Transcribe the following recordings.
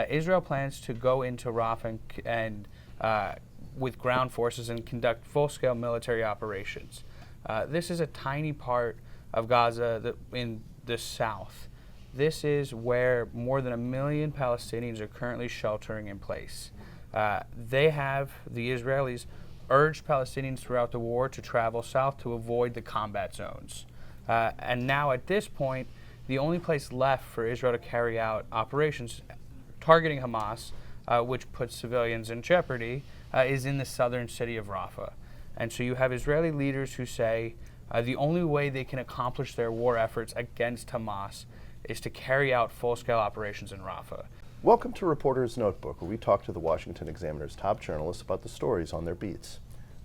Israel plans to go into Rafah and with ground forces and conduct full-scale military operations. This is a tiny part of Gaza in the south. This is where more than 1 million Palestinians are currently sheltering in place. The Israelis, urged Palestinians throughout the war to travel south to avoid the combat zones. And now at this point, the only place left for Israel to carry out operations targeting Hamas, which puts civilians in jeopardy, is in the southern city of Rafah. And so you have Israeli leaders who say the only way they can accomplish their war efforts against Hamas is to carry out full-scale operations in Rafah. Welcome to Reporter's Notebook, where we talk to the Washington Examiner's top journalists about the stories on their beats.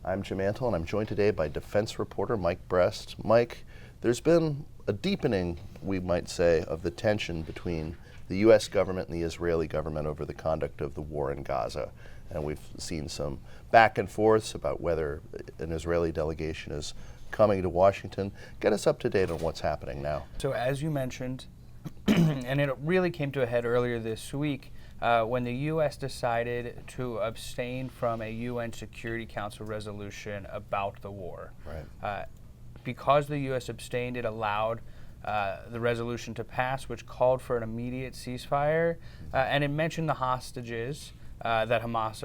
I'm Jim Antle, and I'm joined today by defense reporter Mike Brest. Mike, there's been a deepening, we might say, of the tension between the U.S. government and the Israeli government over the conduct of the war in Gaza. And we've seen some back and forths about whether an Israeli delegation is coming to Washington. Get us up to date on what's happening now. So as you mentioned, and it really came to a head earlier this week when the U.S. decided to abstain from a UN Security Council resolution about the war. Right. Because the U.S. abstained, it allowed the resolution to pass, which called for an immediate ceasefire, and it mentioned the hostages that Hamas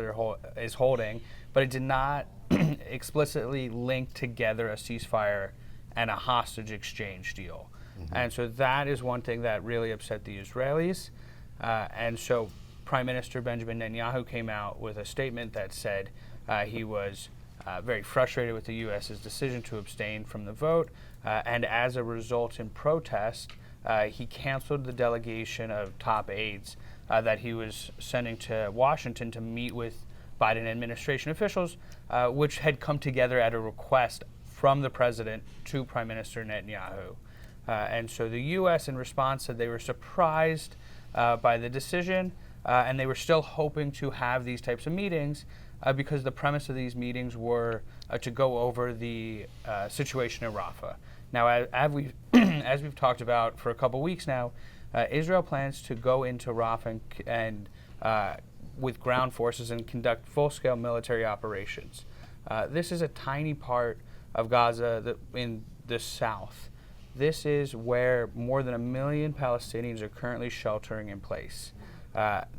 is holding, but it did not explicitly link together a ceasefire and a hostage exchange deal. Mm-hmm. And so that is one thing that really upset the Israelis. And so Prime Minister Benjamin Netanyahu came out with a statement that said he was very frustrated with the U.S.'s decision to abstain from the vote. And as a result, in protest, he canceled the delegation of top aides that he was sending to Washington to meet with Biden administration officials, which had come together at a request from the president to Prime Minister Netanyahu. And so the U.S. in response said they were surprised by the decision, and they were still hoping to have these types of meetings because the premise of these meetings were to go over the situation in Rafah. Now, as we've talked about for a couple weeks now, Israel plans to go into Rafah and with ground forces and conduct full-scale military operations. This is a tiny part of Gaza in the south. This is where more than 1 million Palestinians are currently sheltering in place. The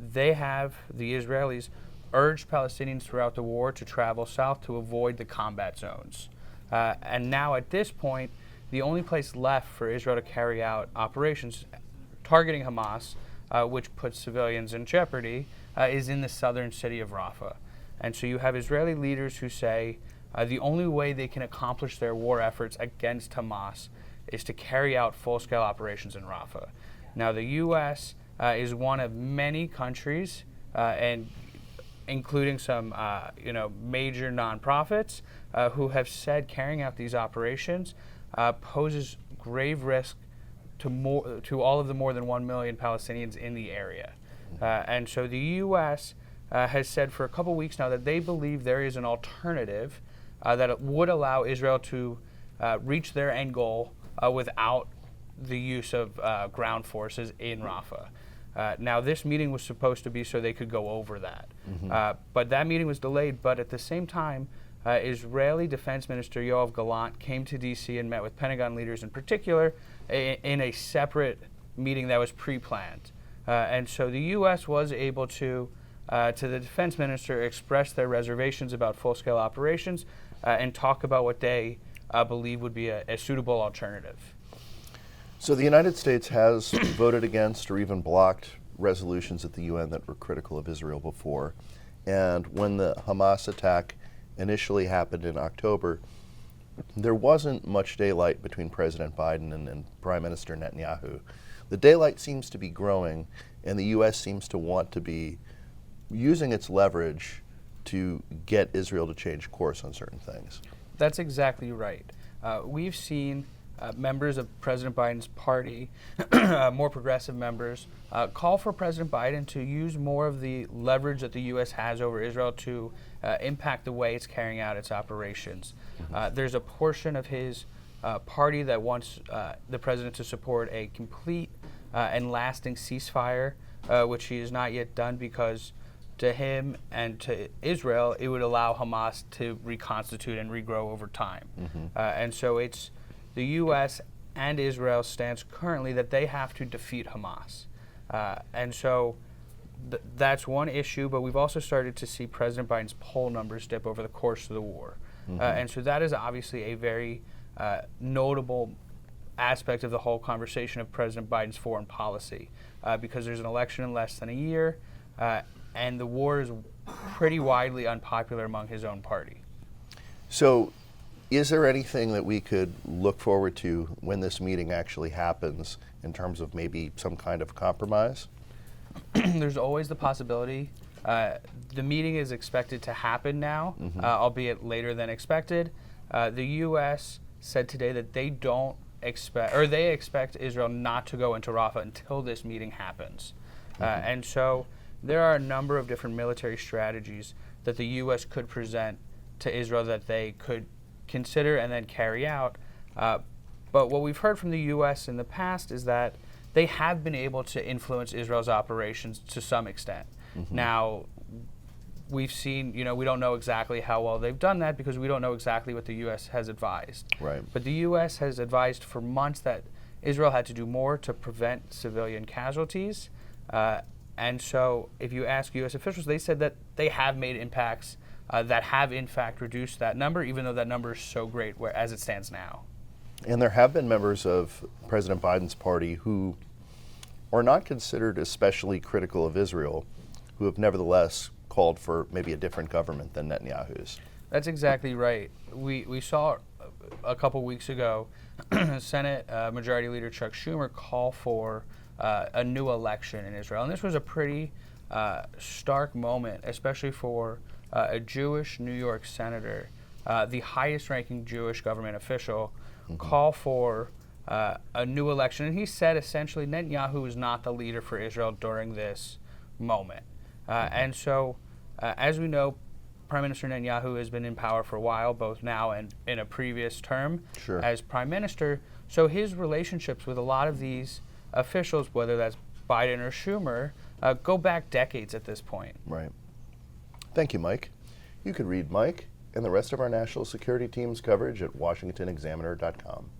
Israelis, urged Palestinians throughout the war to travel south to avoid the combat zones. And now at this point, the only place left for Israel to carry out operations targeting Hamas, which puts civilians in jeopardy, is in the southern city of Rafah. And so you have Israeli leaders who say the only way they can accomplish their war efforts against Hamas is to carry out full-scale operations in Rafah. Now, the U.S. Is one of many countries, and including some major nonprofits, who have said carrying out these operations poses grave risk to all of the more than 1 million Palestinians in the area. And so the U.S. Has said for a couple weeks now that they believe there is an alternative that would allow Israel to reach their end goal without the use of ground forces in Rafah. Now, this meeting was supposed to be so they could go over that. Mm-hmm. But that meeting was delayed. But at the same time, Israeli Defense Minister Yoav Gallant came to D.C. and met with Pentagon leaders in particular in a separate meeting that was pre-planned. And so the U.S. was able to the defense minister, express their reservations about full-scale operations and talk about what they believe would be a suitable alternative. So the United States has voted against or even blocked resolutions at the UN that were critical of Israel before. And when the Hamas attack initially happened in October, there wasn't much daylight between President Biden and Prime Minister Netanyahu. The daylight seems to be growing, and the U.S. seems to want to be using its leverage to get Israel to change course on certain things. That's exactly right. We've seen members of President Biden's party, more progressive members, call for President Biden to use more of the leverage that the U.S. has over Israel to impact the way it's carrying out its operations. There's a portion of his party that wants the president to support a complete and lasting ceasefire which he has not yet done because to him and to Israel, it would allow Hamas to reconstitute and regrow over time. And so it's the U.S. and Israel's stance currently that they have to defeat Hamas. And so that's one issue, but we've also started to see President Biden's poll numbers dip over the course of the war. And so that is obviously a very notable aspect of the whole conversation of President Biden's foreign policy, because there's an election in less than a year, and the war is pretty widely unpopular among his own party. So is there anything that we could look forward to when this meeting actually happens in terms of maybe some kind of compromise? There's always the possibility. The meeting is expected to happen now, albeit later than expected. The U.S. said today that they expect Israel not to go into Rafah until this meeting happens. And so there are a number of different military strategies that the U.S. could present to Israel that they could consider and then carry out. But what we've heard from the U.S. in the past is that they have been able to influence Israel's operations to some extent. Now, we've seen, we don't know exactly how well they've done that because we don't know exactly what the U.S. has advised. Right. But the U.S. has advised for months that Israel had to do more to prevent civilian casualties. And so if you ask U.S. officials, they said that they have made impacts that have, in fact, reduced that number, even though that number is so great as it stands now. And there have been members of President Biden's party who are not considered especially critical of Israel, who have nevertheless called for maybe a different government than Netanyahu's. That's exactly right. We saw a couple weeks ago Senate Majority Leader Chuck Schumer call for a new election in Israel. And this was a pretty stark moment, especially for a Jewish New York senator, the highest ranking Jewish government official, call for a new election. And he said essentially Netanyahu is not the leader for Israel during this moment. And so, as we know, Prime Minister Netanyahu has been in power for a while, both now and in a previous term as Prime Minister. So his relationships with a lot of these officials, whether that's Biden or Schumer, go back decades at this point. Right. Thank you, Mike. You can read Mike and the rest of our national security team's coverage at washingtonexaminer.com.